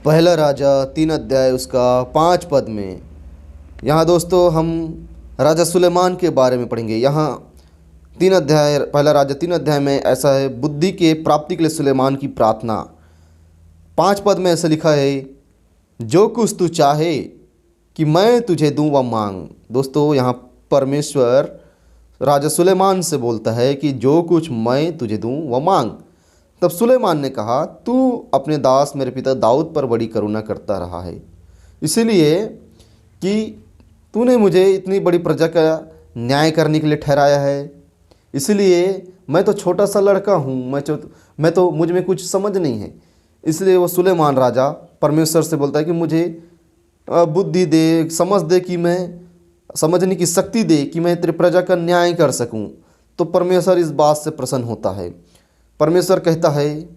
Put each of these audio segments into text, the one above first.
पहला राजा 3 अध्याय उसका 5 पद में। यहाँ दोस्तों हम राजा सुलेमान के बारे में पढ़ेंगे। यहाँ 3 अध्याय, पहला राजा 3 अध्याय में ऐसा है, बुद्धि के प्राप्ति के लिए सुलेमान की प्रार्थना। 5 पद में ऐसा लिखा है, जो कुछ तू चाहे कि मैं तुझे दूँ वह मांग। दोस्तों यहाँ परमेश्वर राजा सुलेमान से बोलता है कि जो कुछ मैं तुझे दूँ वह मांग। तब सुलेमान ने कहा, तू अपने दास मेरे पिता दाऊद पर बड़ी करुणा करता रहा है, इसलिए कि तूने मुझे इतनी बड़ी प्रजा का न्याय करने के लिए ठहराया है। इसलिए मैं तो छोटा सा लड़का हूँ, मैं तो मुझ में कुछ समझ नहीं है। इसलिए वो सुलेमान राजा परमेश्वर से बोलता है कि मुझे बुद्धि दे, समझ दे, कि मैं समझने की शक्ति दे कि मैं तेरे प्रजा का न्याय कर सकूं। तो परमेश्वर इस बात से प्रसन्न होता है। परमेश्वर कहता है,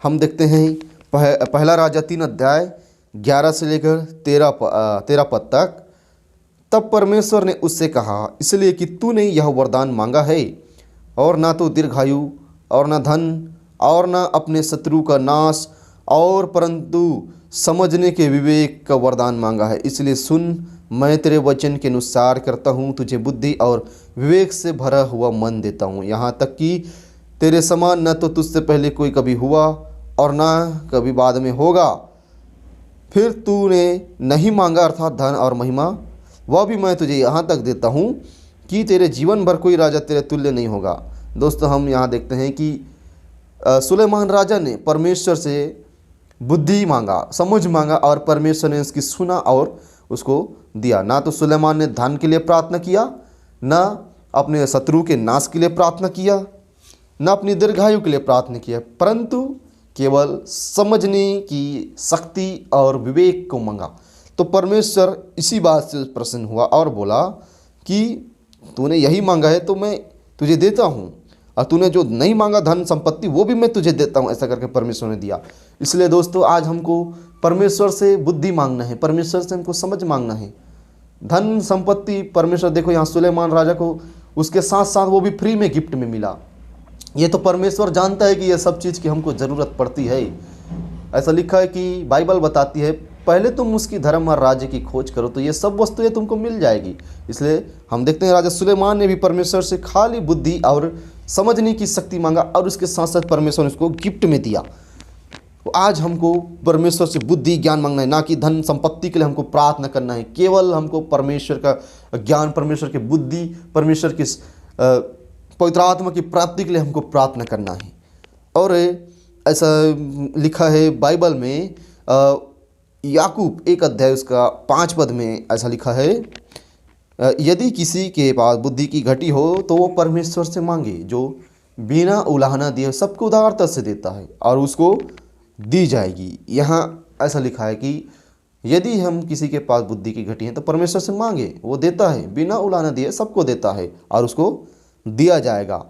हम देखते हैं पहला राजा 3 अध्याय 11 से लेकर 13 पद तक। तब परमेश्वर ने उससे कहा, इसलिए कि तूने यह वरदान मांगा है, और ना तो दीर्घायु और ना धन और ना अपने शत्रु का नाश, और परंतु समझने के विवेक का वरदान मांगा है। इसलिए सुन, मैं तेरे वचन के अनुसार करता हूँ, तुझे बुद्धि और विवेक से भरा हुआ मन देता हूँ, यहाँ तक कि तेरे समान न तो तुझसे पहले कोई कभी हुआ और न कभी बाद में होगा। फिर तूने नहीं मांगा अर्थात धन और महिमा, वह भी मैं तुझे यहाँ तक देता हूँ कि तेरे जीवन भर कोई राजा तेरे तुल्य नहीं होगा। दोस्तों हम यहाँ देखते हैं कि सुलेमान राजा ने परमेश्वर से बुद्धि मांगा, समझ मांगा, और परमेश्वर ने उसकी सुना और उसको दिया। ना तो सुलेमान ने धन के लिए प्रार्थना किया, ना अपने शत्रु के नाश के लिए प्रार्थना किया, ना अपनी दीर्घायु के लिए प्रार्थना किया, परंतु केवल समझने की शक्ति और विवेक को मांगा। तो परमेश्वर इसी बात से प्रसन्न हुआ और बोला कि तूने यही मांगा है तो मैं तुझे देता हूँ, और तूने जो नहीं मांगा धन संपत्ति वो भी मैं तुझे देता हूँ। ऐसा करके परमेश्वर ने दिया। इसलिए दोस्तों आज हमको परमेश्वर से बुद्धि मांगना है, परमेश्वर से हमको समझ मांगना है। धन संपत्ति परमेश्वर, देखो यहाँ सुलेमान राजा को उसके साथ साथ वो भी फ्री में गिफ्ट में मिला। ये तो परमेश्वर जानता है कि ये सब चीज़ की हमको ज़रूरत पड़ती है। ऐसा लिखा है कि बाइबल बताती है, पहले तुम उसकी धर्म और राज्य की खोज करो तो ये सब वस्तुएं तुमको मिल जाएगी। इसलिए हम देखते हैं राजा सुलेमान ने भी परमेश्वर से खाली बुद्धि और समझने की शक्ति मांगा, और उसके साथ साथ परमेश्वर ने उसको गिफ्ट में दिया। तो आज हमको परमेश्वर से बुद्धि ज्ञान मांगना है, ना कि धन संपत्ति के लिए हमको प्रार्थना करना है। केवल हमको परमेश्वर का ज्ञान, परमेश्वर की बुद्धि, परमेश्वर की पवित्र आत्मा की प्राप्ति के लिए हमको प्रार्थना करना है। और ऐसा लिखा है बाइबल में, याकूब 1 अध्याय उसका 5 पद में ऐसा लिखा है, यदि किसी के पास बुद्धि की घटी हो तो वो परमेश्वर से मांगे, जो बिना उलाहना दिए सबको उदारता से देता है, और उसको दी जाएगी। यहाँ ऐसा लिखा है कि यदि हम किसी के पास बुद्धि की घटी है तो परमेश्वर से मांगे, वो देता है, बिना उलाहना दिए सबको देता है, और उसको दिया जाएगा।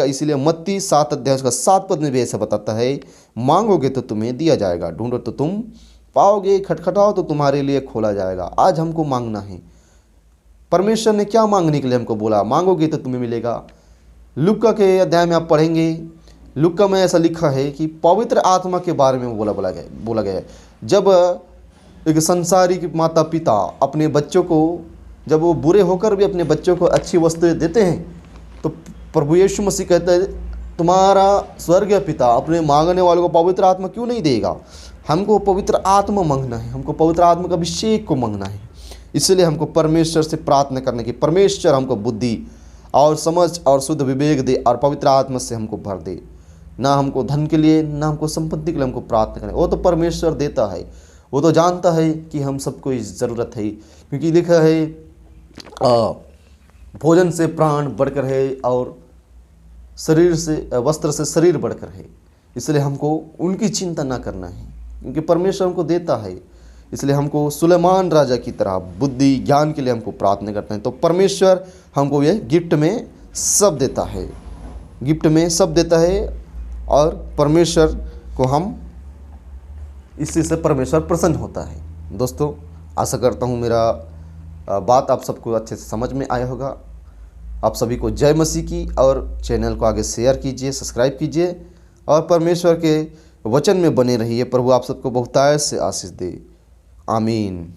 इसीलिए मत्ती 7 अध्याय उसका 7 पद में भी ऐसा बताता है, मांगोगे तो तुम्हें दिया जाएगा, ढूंढो तो तुम पाओगे, खटखटाओ तो तुम्हारे लिए खोला जाएगा। आज हमको मांगना है। परमेश्वर ने क्या मांगने के लिए हमको बोला, मांगोगे तो तुम्हें मिलेगा। लुक्का के अध्याय में आप पढ़ेंगे, लुक्का में ऐसा लिखा है कि पवित्र आत्मा के बारे में बोला गया है। जब एक संसारिक माता पिता अपने बच्चों को, जब वो बुरे होकर भी अपने बच्चों को अच्छी वस्तुएं देते हैं, तो प्रभु यीशु मसीह कहता है, तुम्हारा स्वर्गीय पिता अपने मांगने वालों को पवित्र आत्मा क्यों नहीं देगा। हमको पवित्र आत्मा मांगना है, हमको पवित्र आत्मा का अभिषेक को मांगना है। इसलिए हमको परमेश्वर से प्रार्थना करने की, परमेश्वर हमको बुद्धि और समझ और शुद्ध विवेक दे, और पवित्र आत्मा से हमको भर दे। ना हमको धन के लिए, ना हमको संपत्ति के लिए हमको प्रार्थना करें, वो तो परमेश्वर देता है। वो तो जानता है कि हम सबको इस ज़रूरत है, क्योंकि लिखा है भोजन से प्राण बढ़कर है, और शरीर से वस्त्र से शरीर बढ़कर है। इसलिए हमको उनकी चिंता ना करना है, क्योंकि परमेश्वर हमको देता है। इसलिए हमको सुलेमान राजा की तरह बुद्धि ज्ञान के लिए हमको प्रार्थना करते हैं, तो परमेश्वर हमको ये गिफ्ट में सब देता है, गिफ्ट में सब देता है। और परमेश्वर को हम, इसी से परमेश्वर प्रसन्न होता है। दोस्तों आशा करता हूँ मेरा बात आप सबको अच्छे से समझ में आया होगा। आप सभी को जय मसीह की, और चैनल को आगे शेयर कीजिए, सब्सक्राइब कीजिए, और परमेश्वर के वचन में बने रहिए। प्रभु आप सबको बहुतायत से आशीष दे। आमीन।